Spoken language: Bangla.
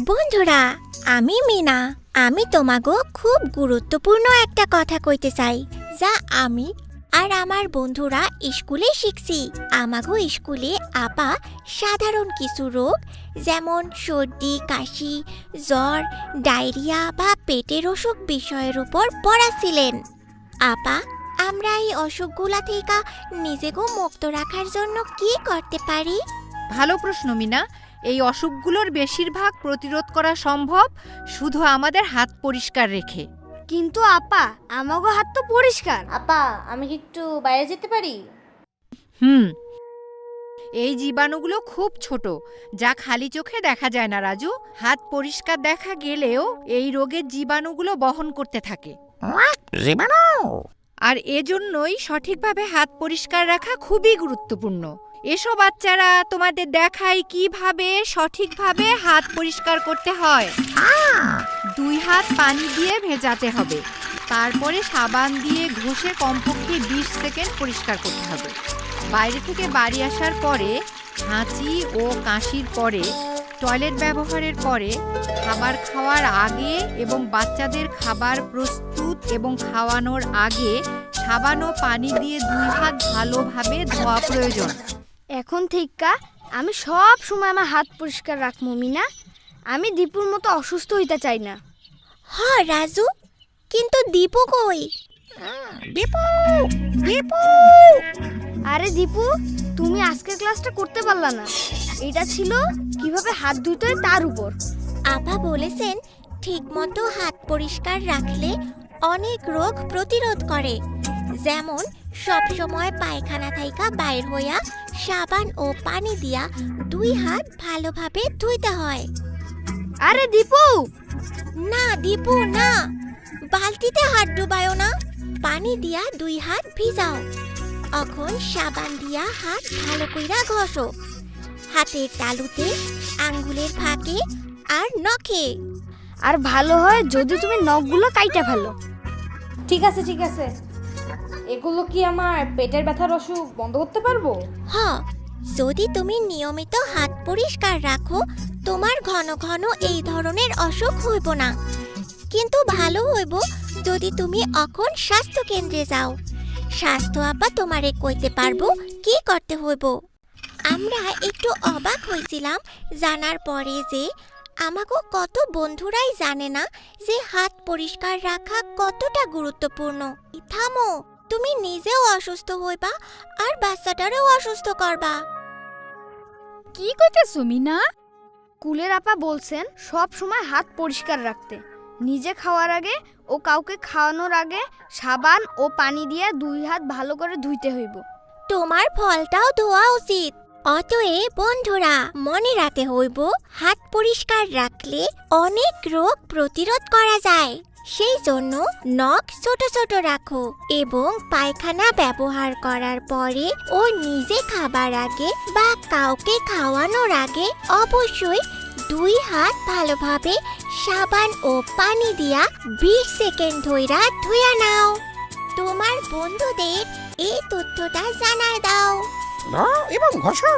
বন্ধুরা, আমি মিনা। আমি তোমাকে খুব গুরুত্বপূর্ণ একটা কথা কইতে চাই, যা আমি আর আমার বন্ধুরা স্কুলে শিখছি। আমাগো স্কুলে আপা সাধারণ কিছু রোগ যেমন সর্দি, কাশি, জ্বর, ডায়রিয়া বা পেটের অসুখ বিষয়ের উপর পড়াছিলেন। আপা, আমরা এই অসুখগুলা থেকে নিজেকে মুক্ত রাখার জন্য কি করতে পারি? ভালো প্রশ্ন মিনা। এই অসুখগুলোর বেশিরভাগ প্রতিরোধ করা সম্ভব শুধু আমাদের হাত পরিষ্কার রেখে। কিন্তু আপা, আমাগো হাত তো পরিষ্কার। আপা, আমি কি একটু বাইরে যেতে পারি? এই জীবাণুগুলো খুব ছোট, যা খালি চোখে দেখা যায় না রাজু। হাত পরিষ্কার দেখা গেলেও এই রোগের জীবাণুগুলো বহন করতে থাকে। জীবাণু? আর এজন্যই সঠিকভাবে হাত পরিষ্কার রাখা খুবই গুরুত্বপূর্ণ। এসো বাচ্চারা, তোমাদের দেখাই কিভাবে সঠিকভাবে হাত পরিষ্কার করতে হয়। 2 হাত পানি দিয়ে ভেজাতে হবে, তারপরে সাবান দিয়ে ঘষে কমপক্ষে 20 সেকেন্ড পরিষ্কার করতে হবে। বাইরে থেকে বাড়ি আসার পরে, হাঁচি ও কাশির পরে, টয়লেট ব্যবহারের পরে, খাবার খাওয়ার আগে এবং বাচ্চাদের খাবার প্রস্তুত এবং খাওয়ানোর আগে সাবান ও পানি দিয়ে 2 হাত ভালোভাবে ধোয়া প্রয়োজন। এখন থেকে আমি সব সময় আমার হাত পরিষ্কার রাখবো মিনা। আমি দীপুর মতো অসুস্থ হইতে চাই না। হ্যাঁ রাজু, কিন্তু দীপু কই? দীপু, দীপু! আরে দীপু, তুমি আজকের ক্লাসটা করতে পারলা না। এটা ছিল কিভাবে হাত ধুইতে হয় তার উপর। আপা বলেছেন ঠিকমতো হাত পরিষ্কার রাখলে অনেক রোগ প্রতিরোধ করে, যেমন সবসময় পায়খানা থাইকা বাইর হইয়া সাবান ও পানি দিয়া 2 হাত ভালোভাবে ধুইতে হয়। আরে দীপু! না দীপু না, বালতিতে হাত ডুবায়ো না, পানি দিয়া 2 হাত ভিজাও। এখন সাবান দিয়া হাত ভালো কইরা ঘষো, হাতের তালুতে, আঙ্গুলের ফাঁকে আর নখে। আর ভালো হয় যদি তুমি নখগুলো কাইটা ফেলো। ঠিক আছে, ঠিক আছে। এগুলো কি আমার পেটের ব্যথার অসুখ বন্ধ করতে পারবো? হ্যাঁ, যদি তুমি নিয়মিত হাত পরিষ্কার রাখো, তোমার ঘন ঘন এই ধরনের অসুখ হইব না। কিন্তু ভালো হইব যদি তুমি এখন স্বাস্থ্য কেন্দ্রে যাও। স্বাস্থ্য আপা তোমারে কইতে পারবো কি করতে হইব। আমরা একটু অবাক হয়েছিলাম জানার পরে যে আমাকে কত বন্ধুরাই জানে না যে হাত পরিষ্কার রাখা কতটা গুরুত্বপূর্ণ। থামো, তুমি নিজেও অসুস্থ হইবা আর বাচ্চাটারেও অসুস্থ করবা। কি কইতেছো মিনা? কুলের আপা বলছেন সব সময় হাত পরিষ্কার রাখতে, নিজে খাওয়ার আগে ও কাউকে খাওয়ানোর আগে সাবান ও পানি দিয়ে 2 হাত ভালো করে ধুইতে হইব। তোমার ফলটাও ধোয়া উচিত। অতএব বন্ধুরা, মনে রাখতে হইব হাত পরিষ্কার রাখলে অনেক রোগ প্রতিরোধ করা যায়। সেই জন্য নখ ছোট ছোট রাখো এবং পায়খানা ব্যবহার করার পরে ও নিজে খাবার আগে বা কাউকে খাওয়ানোর আগে অবশ্যই 2 হাত ভালোভাবে সাবান ও পানি দিয়া 20 সেকেন্ড ধইরা ধুইয়া নাও। তোমার বন্ধুদের এই তথ্যটা জানায় দাও। ধোও এবং ঘষো।